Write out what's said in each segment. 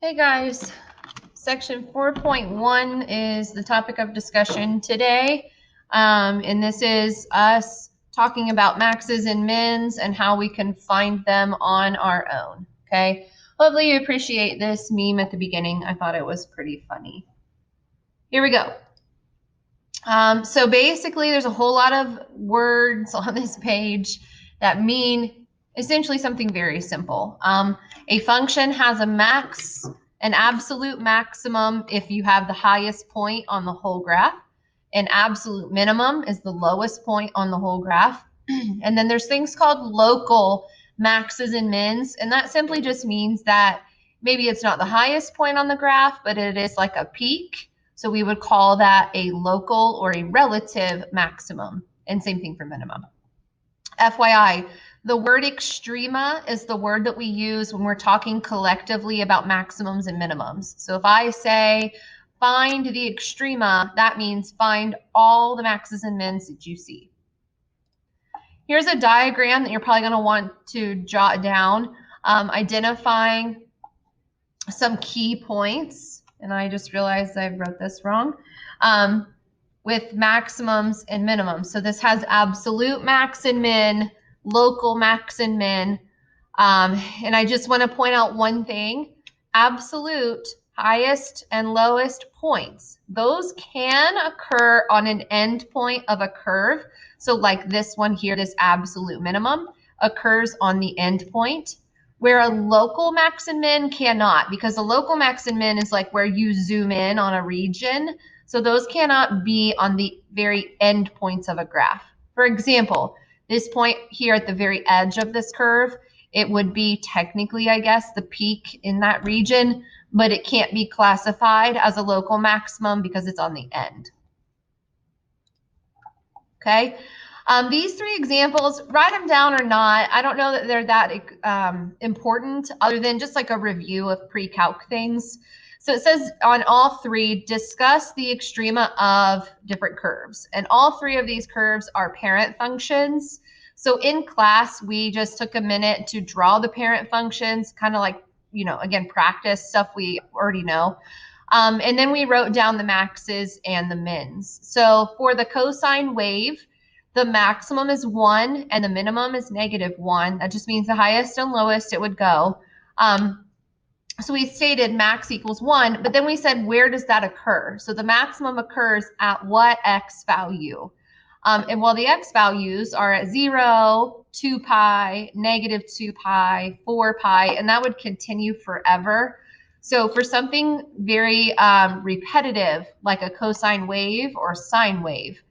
Hey guys, section 4.1 is the topic of discussion today. And this is us talking about maxes and mins and how we can find them on our own. Okay, hopefully you appreciate this meme at the beginning. I thought it was pretty funny. Here we go. So basically there's a whole lot of words on this page that mean essentially something very simple. A function has a max, an absolute maximum if you have the highest point on the whole graph. An absolute minimum is the lowest point on the whole graph. And then there's things called local maxes and mins, and that simply just means that maybe it's not the highest point on the graph, but it is like a peak. So we would call that a local or a relative maximum, and same thing for minimum. FYI, the word extrema is the word that we use when we're talking collectively about maximums and minimums. So if I say find the extrema, that means find all the maxes and mins that you see. Here's a diagram that you're probably going to want to jot down, identifying some key points. And I just realized I wrote this wrong, with maximums and minimums. So this has absolute max and min, local max and min. And I just want to point out one thing. Absolute highest and lowest points, those can occur on an end point of a curve. So like this one here, this absolute minimum occurs on the end point, where a local max and min cannot, because a local max and min is like where you zoom in on a region. So those cannot be on the very end points of a graph. For example, this point here at the very edge of this curve, it would be technically, I guess, the peak in that region, but it can't be classified as a local maximum because it's on the end. Okay. These three examples, write them down or not. I don't know that they're that important other than just like a review of pre-calc things. So it says on all three, discuss the extrema of different curves. And all three of these curves are parent functions. So in class, we just took a minute to draw the parent functions, kind of like, again, practice stuff we already know. And then we wrote down the maxes and the mins. So for the cosine wave, the maximum is 1 and the minimum is -1. That just means the highest and lowest it would go. So we stated max equals 1, but then we said, where does that occur? So the maximum occurs at what x value? And well, the x values are at 0, 2 pi, -2 pi, 4 pi, and that would continue forever. So for something very repetitive, like a cosine wave or sine wave,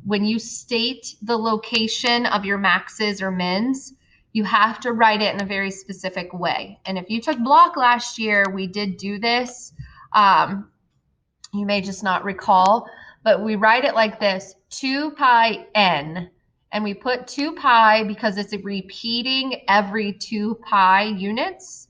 when you state the location of your maxes or mins, you have to write it in a very specific way. And if you took block last year, we did do this. You may just not recall, but we write it like this: 2 pi n. And we put 2 pi because it's repeating every 2 pi units.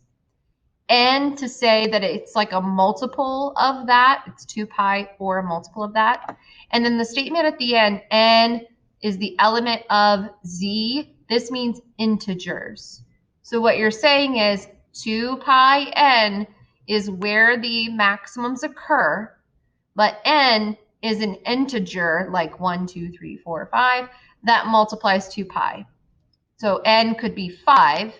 N to say that it's like a multiple of that. It's 2 pi or a multiple of that. And then the statement at the end, n is the element of z. This means integers. So what you're saying is 2 pi n is where the maximums occur, but n is an integer like 1, 2, 3, 4, 5 that multiplies 2 pi. So n could be 5,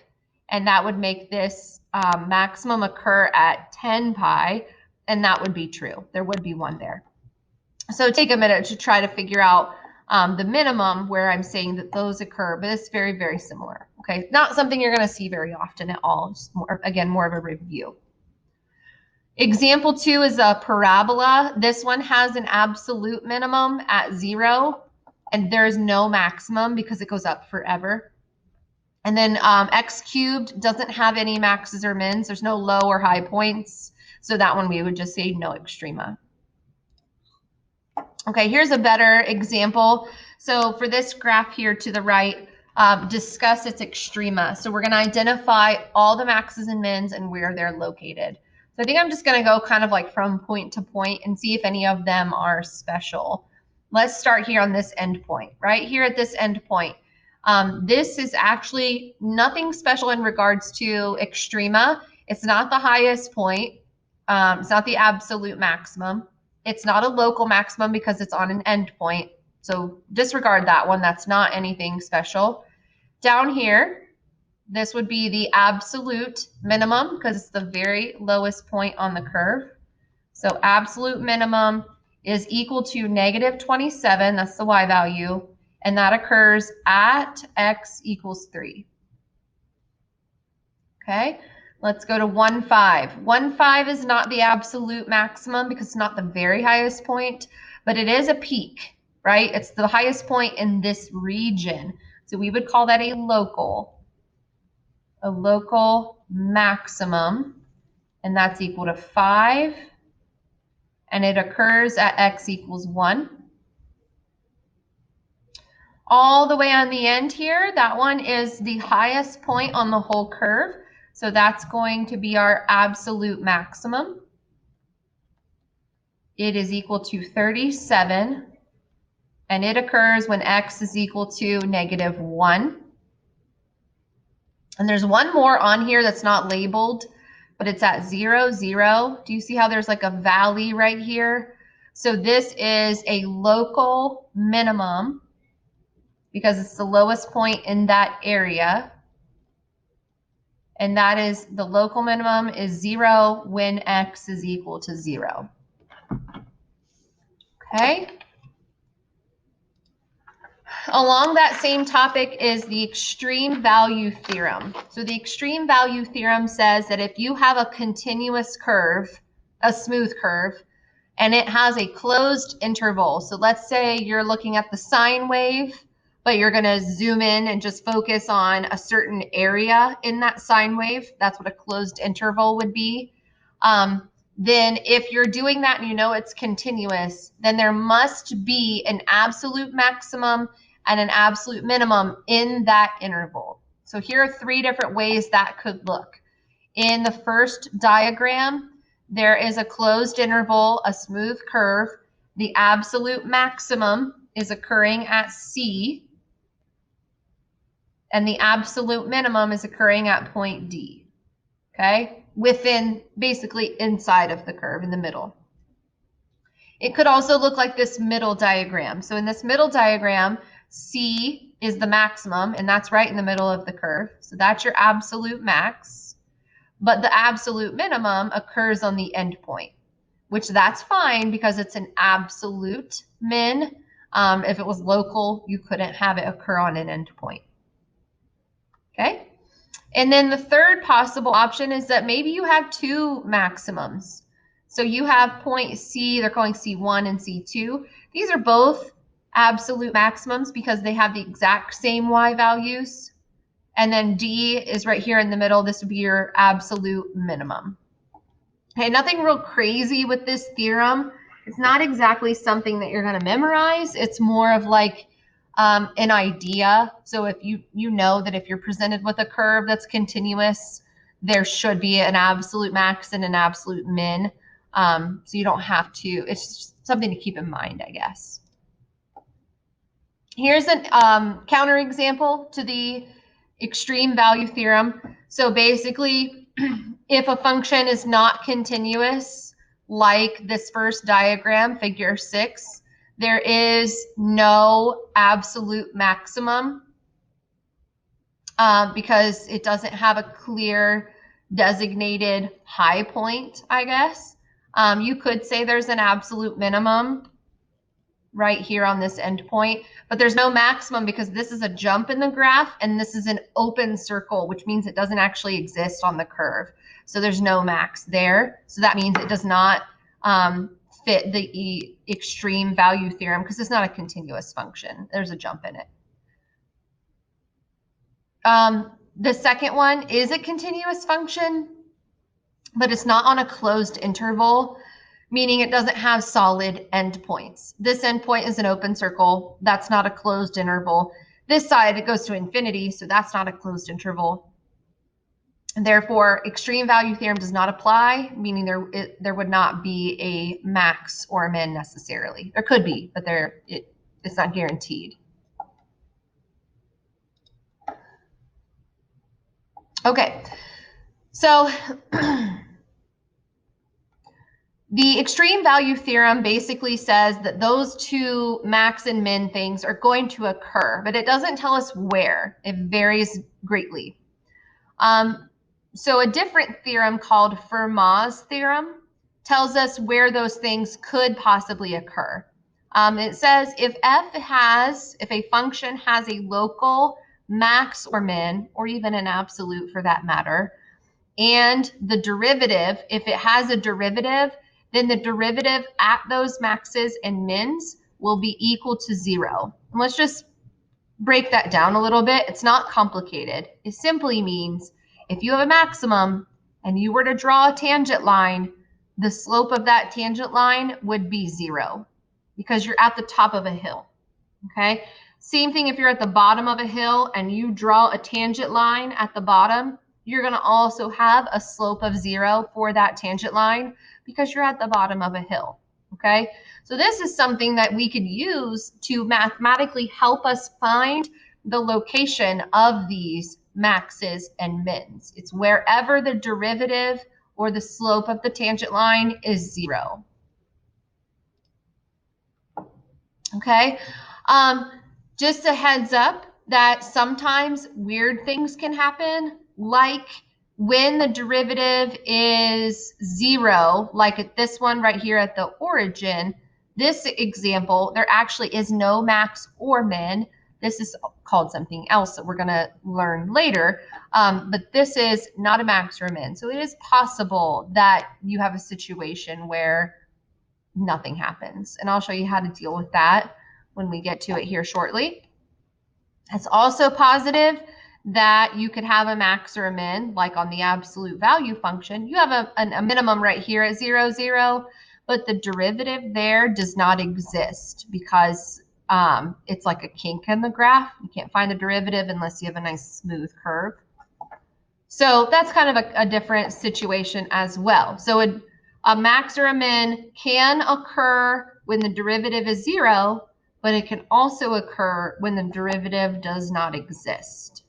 and that would make this maximum occur at 10 pi, and that would be true. There would be one there. So take a minute to try to figure out the minimum where I'm saying that those occur, but it's very, very similar. Okay, not something you're going to see very often at all. Just more, again, more of a review. Example 2 is a parabola. This one has an absolute minimum at 0, and there is no maximum because it goes up forever. And then x cubed doesn't have any maxes or mins. There's no low or high points. So that one we would just say no extrema. Okay, here's a better example. So for this graph here to the right, discuss its extrema. So we're going to identify all the maxes and mins and where they're located. So I think I'm just going to go kind of like from point to point and see if any of them are special. Let's start here on this end point. Right here at this end point. This is actually nothing special in regards to extrema. It's not the highest point. It's not the absolute maximum. It's not a local maximum because it's on an endpoint. So disregard that one. That's not anything special. Down here, this would be the absolute minimum because it's the very lowest point on the curve. So absolute minimum is equal to negative 27. That's the y value. And that occurs at x equals 3. Okay, let's go to 1, 5. 1, 5 is not the absolute maximum because it's not the very highest point, but it is a peak, right? It's the highest point in this region. So we would call that a local maximum, and that's equal to 5, and it occurs at x equals 1. All the way on the end here, that one is the highest point on the whole curve. So that's going to be our absolute maximum. It is equal to 37, and it occurs when x is equal to negative 1. And there's one more on here that's not labeled, but it's at 0, 0. Do you see how there's like a valley right here? So this is a local minimum because it's the lowest point in that area. And that is the local minimum is 0 when x is equal to 0. Okay. Along that same topic is the extreme value theorem. So the extreme value theorem says that if you have a continuous curve, a smooth curve, and it has a closed interval. So let's say you're looking at the sine wave, but you're going to zoom in and just focus on a certain area in that sine wave. That's what a closed interval would be. Then if you're doing that and you know it's continuous, then there must be an absolute maximum and an absolute minimum in that interval. So here are 3 different ways that could look. In the first diagram, there is a closed interval, a smooth curve. The absolute maximum is occurring at C, and the absolute minimum is occurring at point D, okay? Within, basically inside of the curve, in the middle. It could also look like this middle diagram. So in this middle diagram, C is the maximum, and that's right in the middle of the curve. So that's your absolute max. But the absolute minimum occurs on the end point, which that's fine because it's an absolute min. If it was local, you couldn't have it occur on an end point. Okay? And then the third possible option is that maybe you have 2 maximums. So you have point C, they're calling C1 and C2. These are both absolute maximums because they have the exact same y values. And then D is right here in the middle. This would be your absolute minimum. Okay, nothing real crazy with this theorem. It's not exactly something that you're going to memorize. It's more of like an idea. So if you know that if you're presented with a curve that's continuous, there should be an absolute max and an absolute min. So you don't have to. It's just something to keep in mind, I guess. Here's a counterexample to the extreme value theorem. So basically, if a function is not continuous, like this first diagram, figure 6, there is no absolute maximum because it doesn't have a clear designated high point, I guess. You could say there's an absolute minimum right here on this endpoint, but there's no maximum because this is a jump in the graph and this is an open circle, which means it doesn't actually exist on the curve. So there's no max there. So that means it does not fit the extreme value theorem because it's not a continuous function. There's a jump in it. The second one is a continuous function, but it's not on a closed interval, meaning it doesn't have solid endpoints. This endpoint is an open circle. That's not a closed interval. This side, it goes to infinity, so that's not a closed interval. And therefore, extreme value theorem does not apply, meaning there would not be a max or a min necessarily. There could be, but it's not guaranteed. Okay. So the extreme value theorem basically says that those two max and min things are going to occur, but it doesn't tell us where. It varies greatly. So a different theorem called Fermat's theorem tells us where those things could possibly occur. It says if a function has a local max or min, or even an absolute for that matter, and the derivative, if it has a derivative, then the derivative at those maxes and mins will be equal to 0. And let's just break that down a little bit. It's not complicated. It simply means if you have a maximum and you were to draw a tangent line, the slope of that tangent line would be 0 because you're at the top of a hill. Okay? Same thing if you're at the bottom of a hill and you draw a tangent line at the bottom, you're going to also have a slope of 0 for that tangent line because you're at the bottom of a hill. Okay? So this is something that we could use to mathematically help us find the location of these maxes and mins. It's wherever the derivative or the slope of the tangent line is 0. Okay? Just a heads up that sometimes weird things can happen, like when the derivative is 0, like at this one right here at the origin, this example, there actually is no max or min. This is called something else that we're going to learn later, but this is not a max or a min. So it is possible that you have a situation where nothing happens, and I'll show you how to deal with that when we get to it here shortly. It's also positive that you could have a max or a min, like on the absolute value function. You have a minimum right here at 0, 0, but the derivative there does not exist because it's like a kink in the graph. You can't find the derivative unless you have a nice smooth curve. So that's kind of a different situation as well. So a max or a min can occur when the derivative is 0, but it can also occur when the derivative does not exist.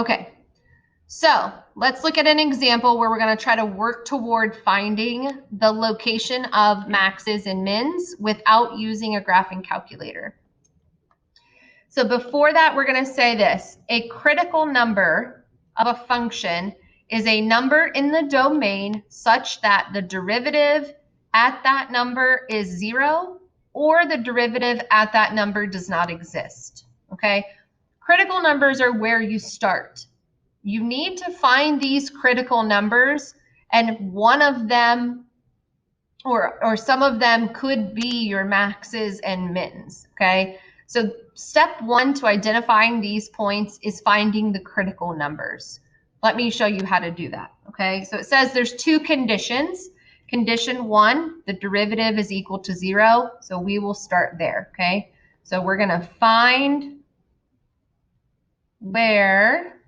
Okay, so let's look at an example where we're going to try to work toward finding the location of maxes and mins without using a graphing calculator. So before that, we're going to say this: a critical number of a function is a number in the domain such that the derivative at that number is 0 or the derivative at that number does not exist. Okay? Critical numbers are where you start. You need to find these critical numbers, and one of them or some of them could be your maxes and mins. Okay? So step 1 to identifying these points is finding the critical numbers. Let me show you how to do that. Okay, so it says there's 2 conditions. Condition 1, the derivative is equal to 0. So we will start there. Okay, so we're going to find where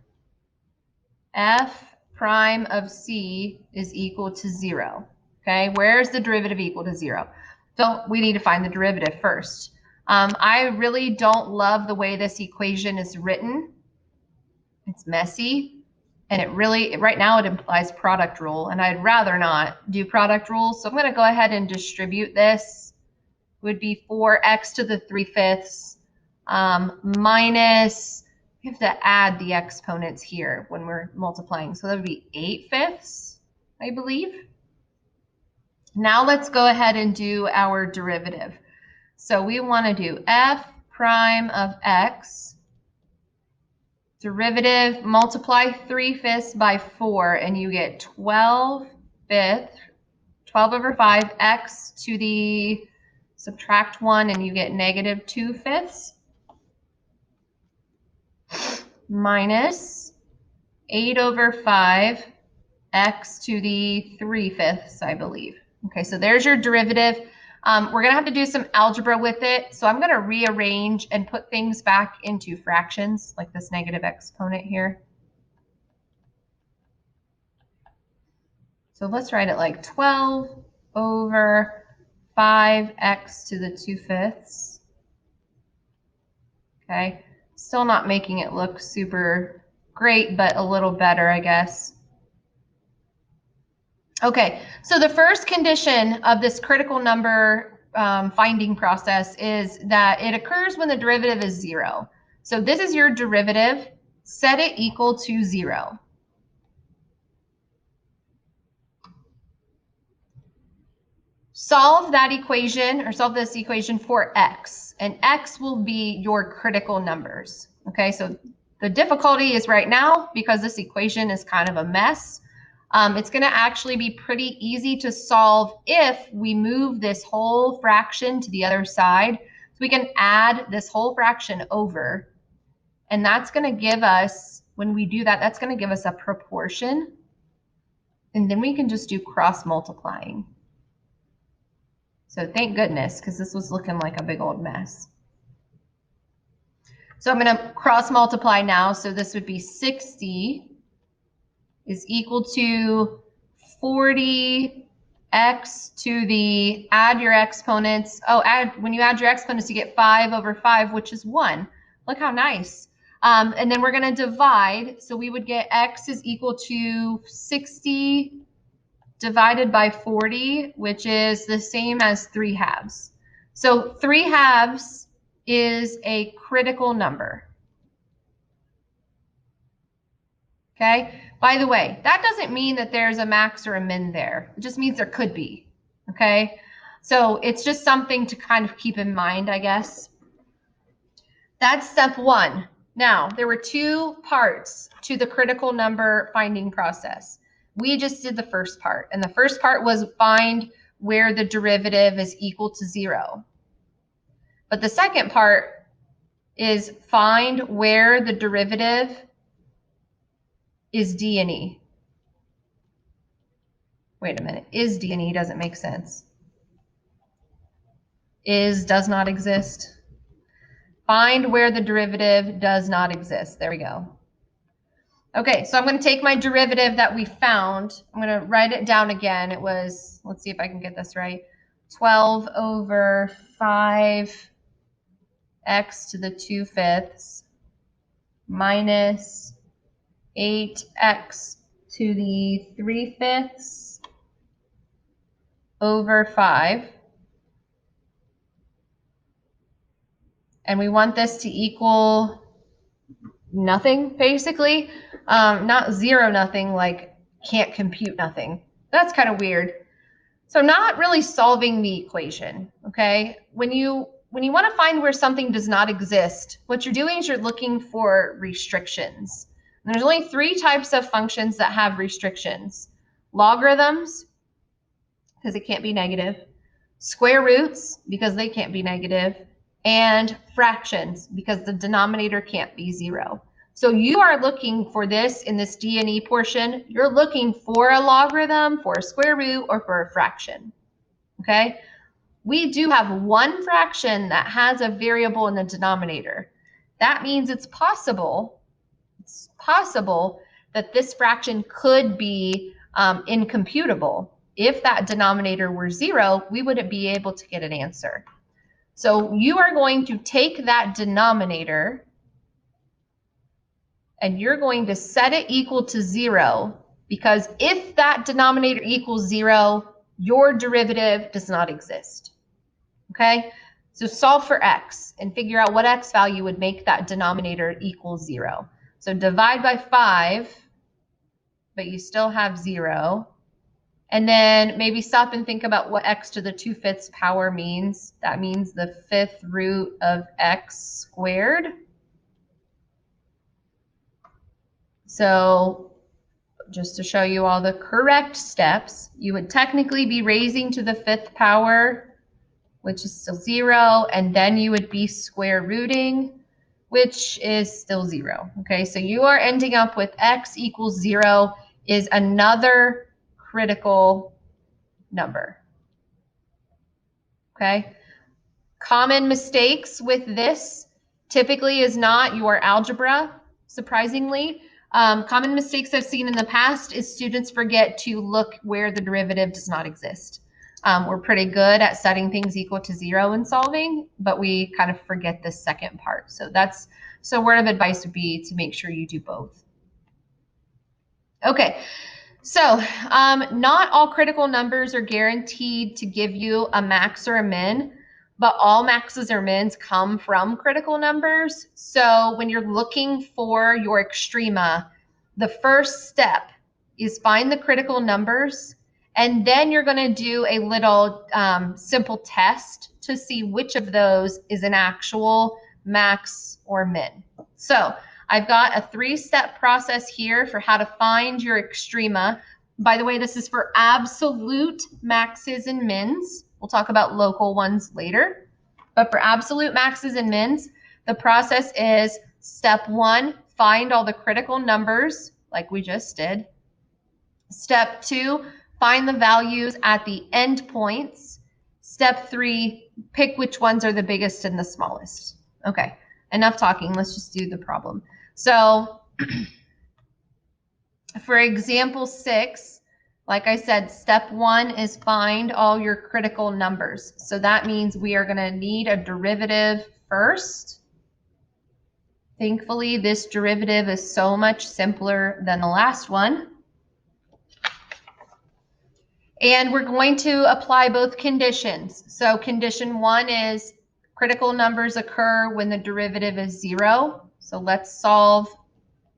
f prime of c is equal to 0. Okay, where is the derivative equal to 0? So we need to find the derivative first. I really don't love the way this equation is written. It's messy, and it really, right now it implies product rule, and I'd rather not do product rules. So I'm going to go ahead and distribute this. It would be 4x to the 3/5 minus, we have to add the exponents here when we're multiplying. So that would be 8/5, I believe. Now let's go ahead and do our derivative. So we want to do f prime of x, derivative, multiply 3/5 by 4, and you get 12/5, 12 over 5, x to the, subtract 1, and you get negative 2/5, minus 8 over 5, x to the 3/5, I believe. Okay, so there's your derivative. We're going to have to do some algebra with it, so I'm going to rearrange and put things back into fractions, like this negative exponent here. So let's write it like 12 over 5x to the 2/5. Okay, still not making it look super great, but a little better, I guess. Okay, so the first condition of this critical number finding process is that it occurs when the derivative is 0. So this is your derivative. Set it equal to 0. Solve that equation, or solve this equation for x, and x will be your critical numbers. Okay, so the difficulty is right now, because this equation is kind of a mess, it's going to actually be pretty easy to solve if we move this whole fraction to the other side. So we can add this whole fraction over, and that's going to give us, when we do that, that's going to give us a proportion, and then we can just do cross multiplying. So thank goodness, because this was looking like a big old mess. So I'm going to cross multiply now. So this would be 60 is equal to 40x to the, add your exponents. Oh, when you add your exponents, you get 5 over 5, which is 1. Look how nice. And then we're going to divide. So we would get x is equal to 60 divided by 40, which is the same as 3/2. So 3/2 is a critical number. Okay, by the way, that doesn't mean that there's a max or a min there. It just means there could be. Okay, so it's just something to kind of keep in mind, I guess. That's step 1. Now, there were 2 parts to the critical number finding process. We just did the first part, and the first part was find where the derivative is equal to 0. But the second part is find where the derivative is d and e. Wait a minute, is d and e doesn't make sense. Is does not exist. Find where the derivative does not exist. There we go. Okay, so I'm going to take my derivative that we found. I'm going to write it down again. It was, let's see if I can get this right, 12 over 5x to the 2/5 minus 8x to the 3/5 over 5. And we want this to equal nothing, basically. Not 0 nothing, like can't compute nothing. That's kind of weird. So not really solving the equation, okay? When you want to find where something does not exist, what you're doing is you're looking for restrictions. And there's only 3 types of functions that have restrictions. Logarithms, because it can't be negative. Square roots, because they can't be negative. And fractions, because the denominator can't be 0. So you are looking for this in this d and e portion. You're looking for a logarithm, for a square root, or for a fraction. Okay? We do have one fraction that has a variable in the denominator. That means it's possible that this fraction could be incomputable. If that denominator were 0, we wouldn't be able to get an answer. So you are going to take that denominator and you're going to set it equal to 0, because if that denominator equals 0, your derivative does not exist. Okay? So solve for x and figure out what x value would make that denominator equal 0. So divide by 5, but you still have 0. And then maybe stop and think about what x to the 2/5 power means. That means the 5th root of x squared. So just to show you all the correct steps, you would technically be raising to the 5th power, which is still 0, and then you would be square rooting, which is still 0. Okay, so you are ending up with x equals 0 is another critical number. Okay, common mistakes with this typically is not your algebra, surprisingly. Common mistakes I've seen in the past is students forget to look where the derivative does not exist. We're pretty good at setting things equal to 0 in solving, but we kind of forget the second part. So word of advice would be to make sure you do both. Okay, so not all critical numbers are guaranteed to give you a max or a min, but all maxes or mins come from critical numbers. So when you're looking for your extrema, the first step is find the critical numbers, and then you're going to do a little simple test to see which of those is an actual max or min. So I've got a 3-step process here for how to find your extrema. By the way, this is for absolute maxes and mins. We'll talk about local ones later. But for absolute maxes and mins, the process is step 1, find all the critical numbers like we just did. Step 2, find the values at the endpoints. Step 3, pick which ones are the biggest and the smallest. Okay, enough talking. Let's just do the problem. So for example 6, like I said, step 1 is find all your critical numbers. So that means we are going to need a derivative first. Thankfully, this derivative is so much simpler than the last one. And we're going to apply both conditions. So condition 1 is critical numbers occur when the derivative is 0. So let's solve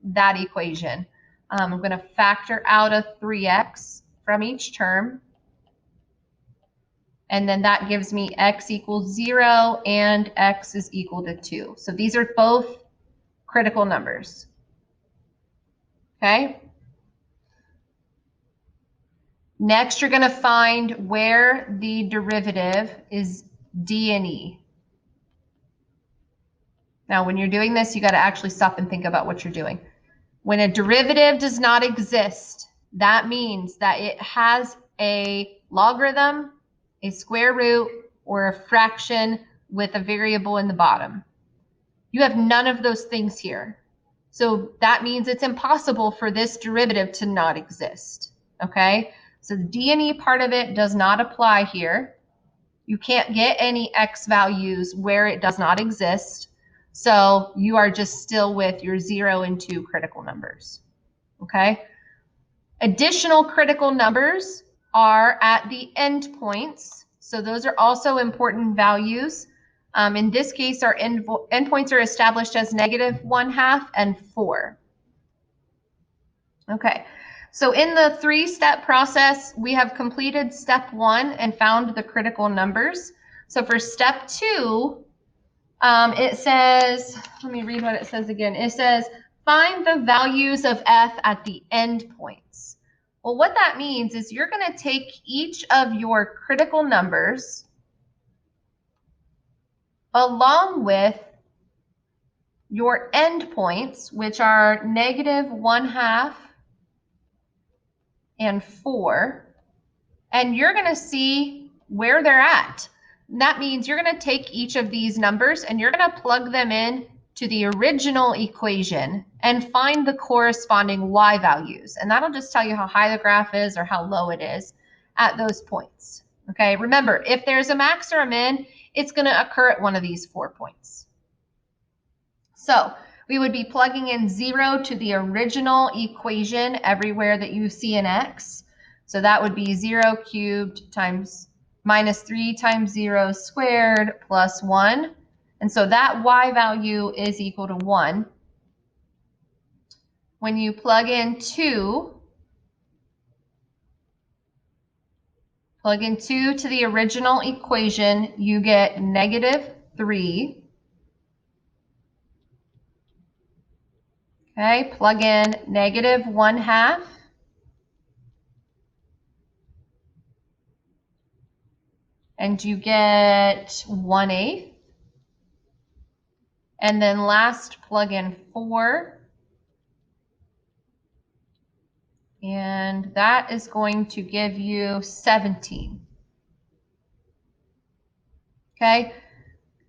that equation. I'm going to factor out a 3x from each term. And then that gives me x equals 0 and x is equal to 2. So these are both critical numbers. Okay? Next, you're going to find where the derivative is d and e. Now, when you're doing this, you got to actually stop and think about what you're doing. When a derivative does not exist, that means that it has a logarithm, a square root, or a fraction with a variable in the bottom. You have none of those things here. So that means it's impossible for this derivative to not exist. Okay? So the d and e part of it does not apply here. You can't get any x values where it does not exist. So you are just still with your 0 and 2 critical numbers. Okay? Additional critical numbers are at the endpoints. So those are also important values. In this case, our endpoints are established as -1/2 and 4. Okay, so in the 3-step process, we have completed step 1 and found the critical numbers. So for step 2, it says, let me read what it says again. It says, find the values of f at the endpoints. Well, what that means is you're going to take each of your critical numbers along with your endpoints, which are -1/2 and 4, and you're going to see where they're at. And that means you're going to take each of these numbers and you're going to plug them in to the original equation and find the corresponding y values. And that'll just tell you how high the graph is or how low it is at those points. Okay, remember, if there's a max or a min, it's going to occur at one of these 4 points. So we would be plugging in 0 to the original equation everywhere that you see an x. So that would be 0 cubed times -3 times 0 squared plus 1. And so that y value is equal to 1. When you plug in 2 to the original equation, you get -3. Okay, plug in -1/2. And you get 1/8. And then last, plug in 4. And that is going to give you 17. Okay,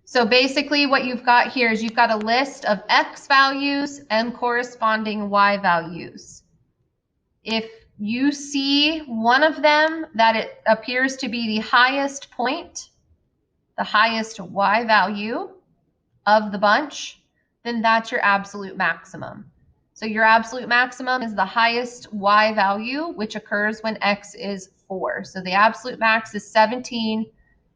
so basically what you've got here is you've got a list of x values and corresponding y values. If you see one of them that it appears to be the highest point, the highest y value of the bunch, then that's your absolute maximum. So your absolute maximum is the highest y value, which occurs when x is 4. So the absolute max is 17,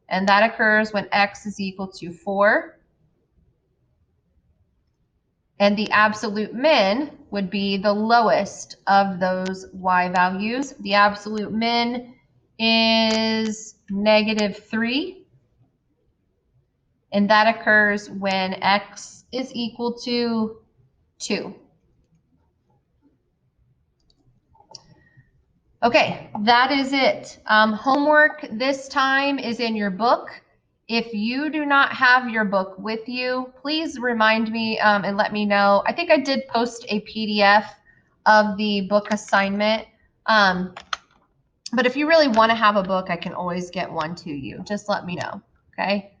and that occurs when x is equal to 4. And the absolute min would be the lowest of those y values. The absolute min is -3. And that occurs when x is equal to 2. Okay, that is it. Homework this time is in your book. If you do not have your book with you, please remind me and let me know. I think I did post a PDF of the book assignment. But if you really want to have a book, I can always get one to you. Just let me know, okay?